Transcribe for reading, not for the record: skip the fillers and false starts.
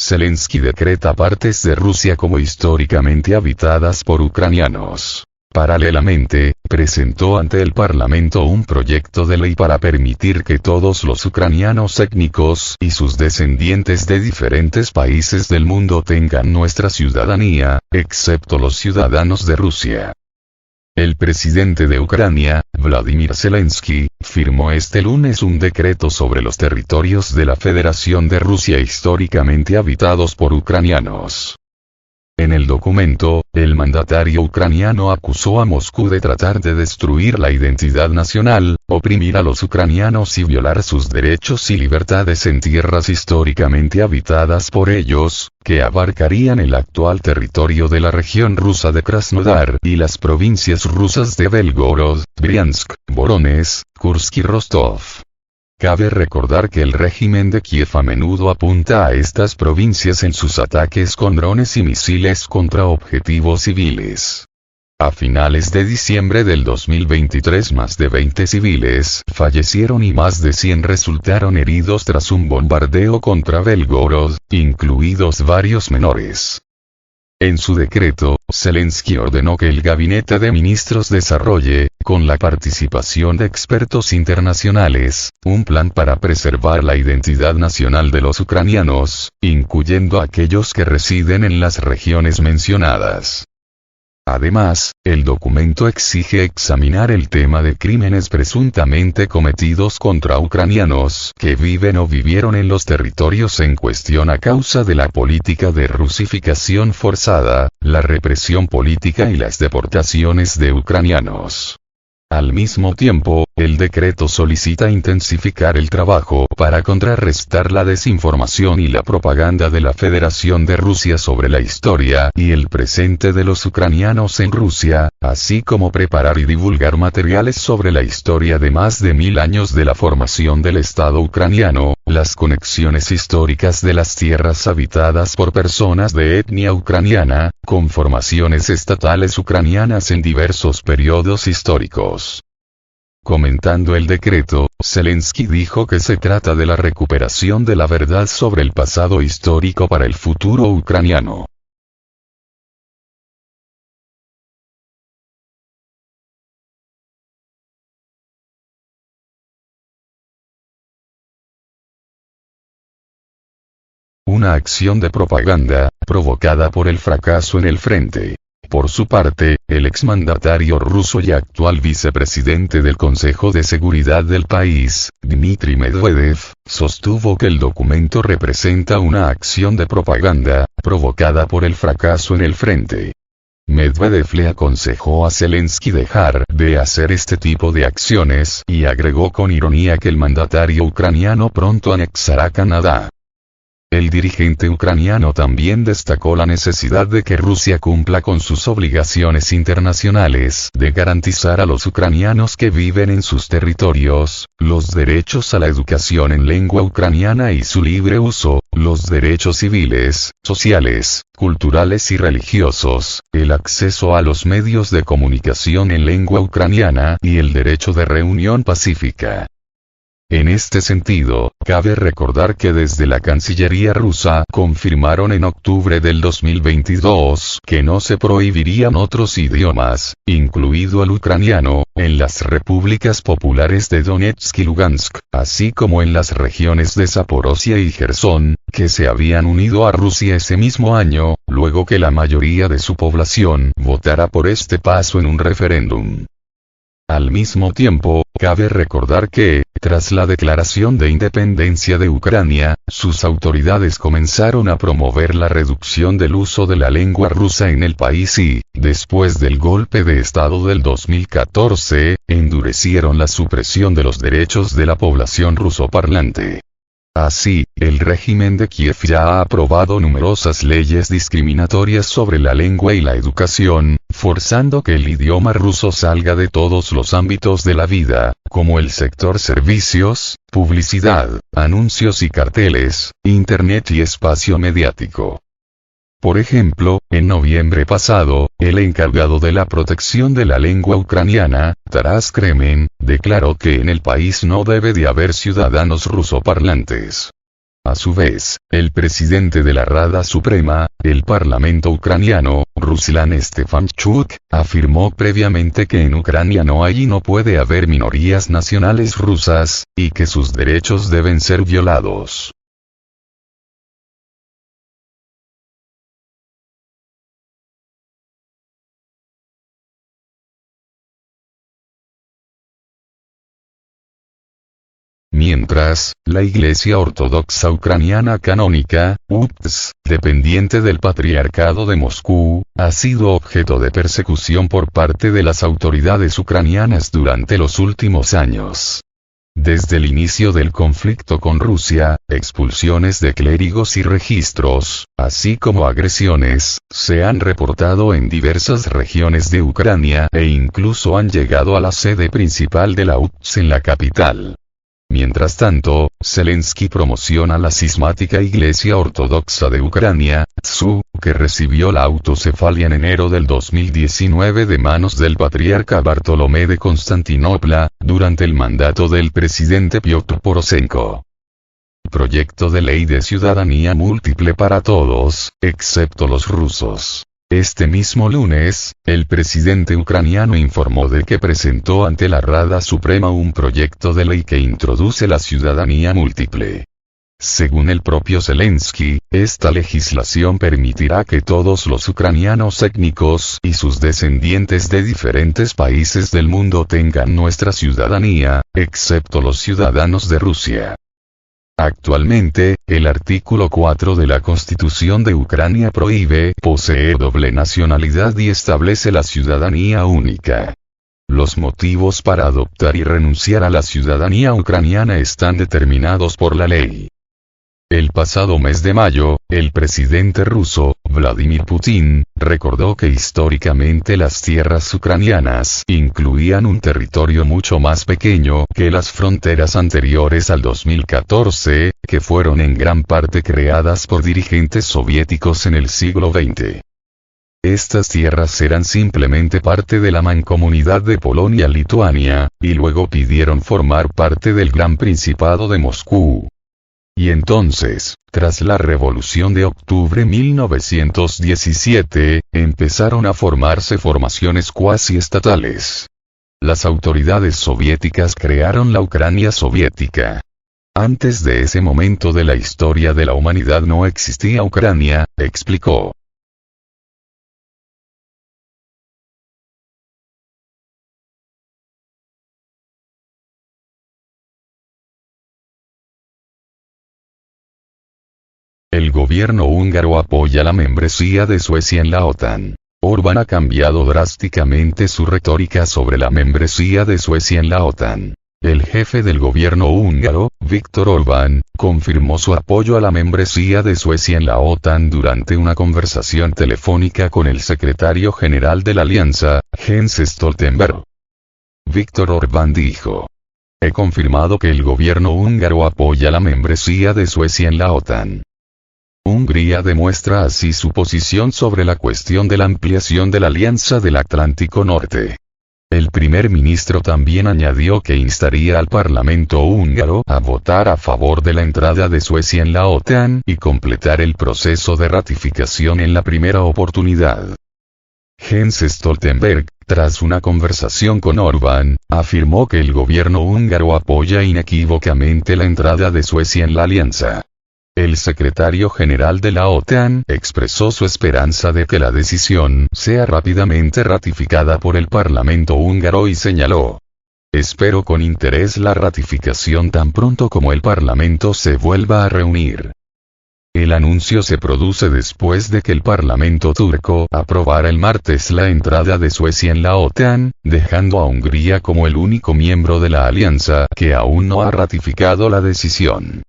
Zelensky decreta partes de Rusia como históricamente habitadas por ucranianos. Paralelamente, presentó ante el Parlamento un proyecto de ley para permitir que todos los ucranianos étnicos y sus descendientes de diferentes países del mundo tengan nuestra ciudadanía, excepto los ciudadanos de Rusia. El presidente de Ucrania, Vladimir Zelensky, firmó este lunes un decreto sobre los territorios de la Federación de Rusia históricamente habitados por ucranianos. En el documento, el mandatario ucraniano acusó a Moscú de tratar de destruir la identidad nacional, oprimir a los ucranianos y violar sus derechos y libertades en tierras históricamente habitadas por ellos, que abarcarían el actual territorio de la región rusa de Krasnodar y las provincias rusas de Belgorod, Briansk, Voronezh, Kursk y Rostov. Cabe recordar que el régimen de Kiev a menudo apunta a estas provincias en sus ataques con drones y misiles contra objetivos civiles. A finales de diciembre del 2023 más de 20 civiles fallecieron y más de 100 resultaron heridos tras un bombardeo contra Belgorod, incluidos varios menores. En su decreto, Zelensky ordenó que el gabinete de ministros desarrolle, con la participación de expertos internacionales, un plan para preservar la identidad nacional de los ucranianos, incluyendo a aquellos que residen en las regiones mencionadas. Además, el documento exige examinar el tema de crímenes presuntamente cometidos contra ucranianos que viven o vivieron en los territorios en cuestión a causa de la política de rusificación forzada, la represión política y las deportaciones de ucranianos. Al mismo tiempo, el decreto solicita intensificar el trabajo para contrarrestar la desinformación y la propaganda de la Federación de Rusia sobre la historia y el presente de los ucranianos en Rusia, así como preparar y divulgar materiales sobre la historia de más de 1000 años de la formación del Estado ucraniano, las conexiones históricas de las tierras habitadas por personas de etnia ucraniana, con formaciones estatales ucranianas en diversos periodos históricos. Comentando el decreto, Zelensky dijo que se trata de la recuperación de la verdad sobre el pasado histórico para el futuro ucraniano. Una acción de propaganda, provocada por el fracaso en el frente. Por su parte, el exmandatario ruso y actual vicepresidente del Consejo de Seguridad del país, Dmitry Medvedev, sostuvo que el documento representa una acción de propaganda, provocada por el fracaso en el frente. Medvedev le aconsejó a Zelensky dejar de hacer este tipo de acciones y agregó con ironía que el mandatario ucraniano pronto anexará Canadá. El dirigente ucraniano también destacó la necesidad de que Rusia cumpla con sus obligaciones internacionales de garantizar a los ucranianos que viven en sus territorios, los derechos a la educación en lengua ucraniana y su libre uso, los derechos civiles, sociales, culturales y religiosos, el acceso a los medios de comunicación en lengua ucraniana y el derecho de reunión pacífica. En este sentido, cabe recordar que desde la Cancillería rusa confirmaron en octubre del 2022 que no se prohibirían otros idiomas, incluido el ucraniano, en las repúblicas populares de Donetsk y Lugansk, así como en las regiones de Zaporozhia y Jersón, que se habían unido a Rusia ese mismo año, luego que la mayoría de su población votara por este paso en un referéndum. Al mismo tiempo, cabe recordar que, tras la declaración de independencia de Ucrania, sus autoridades comenzaron a promover la reducción del uso de la lengua rusa en el país y, después del golpe de Estado del 2014, endurecieron la supresión de los derechos de la población rusoparlante. Así, el régimen de Kiev ya ha aprobado numerosas leyes discriminatorias sobre la lengua y la educación, forzando que el idioma ruso salga de todos los ámbitos de la vida, como el sector servicios, publicidad, anuncios y carteles, internet y espacio mediático. Por ejemplo, en noviembre pasado, el encargado de la protección de la lengua ucraniana, Taras Kremen, declaró que en el país no debe de haber ciudadanos rusoparlantes. A su vez, el presidente de la Rada Suprema, el Parlamento ucraniano, Ruslan Stefanchuk, afirmó previamente que en Ucrania no hay y no puede haber minorías nacionales rusas, y que sus derechos deben ser violados. Mientras, la Iglesia Ortodoxa Ucraniana Canónica, UPS, dependiente del Patriarcado de Moscú, ha sido objeto de persecución por parte de las autoridades ucranianas durante los últimos años. Desde el inicio del conflicto con Rusia, expulsiones de clérigos y registros, así como agresiones, se han reportado en diversas regiones de Ucrania e incluso han llegado a la sede principal de la UPS en la capital. Mientras tanto, Zelensky promociona la cismática Iglesia Ortodoxa de Ucrania, TSU, que recibió la autocefalia en enero del 2019 de manos del patriarca Bartolomé de Constantinopla, durante el mandato del presidente Piotr Poroshenko. Proyecto de ley de ciudadanía múltiple para todos, excepto los rusos. Este mismo lunes, el presidente ucraniano informó de que presentó ante la Rada Suprema un proyecto de ley que introduce la ciudadanía múltiple. Según el propio Zelensky, esta legislación permitirá que todos los ucranianos étnicos y sus descendientes de diferentes países del mundo tengan nuestra ciudadanía, excepto los ciudadanos de Rusia. Actualmente, el artículo 4 de la Constitución de Ucrania prohíbe poseer doble nacionalidad y establece la ciudadanía única. Los motivos para adoptar y renunciar a la ciudadanía ucraniana están determinados por la ley. El pasado mes de mayo, el presidente ruso, Vladimir Putin, recordó que históricamente las tierras ucranianas incluían un territorio mucho más pequeño que las fronteras anteriores al 2014, que fueron en gran parte creadas por dirigentes soviéticos en el siglo XX. Estas tierras eran simplemente parte de la mancomunidad de Polonia-Lituania, y luego pidieron formar parte del Gran Principado de Moscú. Y entonces, tras la Revolución de Octubre 1917, empezaron a formarse formaciones cuasi estatales. Las autoridades soviéticas crearon la Ucrania soviética. Antes de ese momento de la historia de la humanidad no existía Ucrania, explicó. El gobierno húngaro apoya la membresía de Suecia en la OTAN. Orbán ha cambiado drásticamente su retórica sobre la membresía de Suecia en la OTAN. El jefe del gobierno húngaro, Viktor Orbán, confirmó su apoyo a la membresía de Suecia en la OTAN durante una conversación telefónica con el secretario general de la alianza, Jens Stoltenberg. Viktor Orbán dijo: "He confirmado que el gobierno húngaro apoya la membresía de Suecia en la OTAN". Hungría demuestra así su posición sobre la cuestión de la ampliación de la Alianza del Atlántico Norte. El primer ministro también añadió que instaría al Parlamento húngaro a votar a favor de la entrada de Suecia en la OTAN y completar el proceso de ratificación en la primera oportunidad. Jens Stoltenberg, tras una conversación con Orbán, afirmó que el gobierno húngaro apoya inequívocamente la entrada de Suecia en la alianza. El secretario general de la OTAN expresó su esperanza de que la decisión sea rápidamente ratificada por el Parlamento húngaro y señaló: "Espero con interés la ratificación tan pronto como el Parlamento se vuelva a reunir". El anuncio se produce después de que el Parlamento turco aprobara el martes la entrada de Suecia en la OTAN, dejando a Hungría como el único miembro de la alianza que aún no ha ratificado la decisión.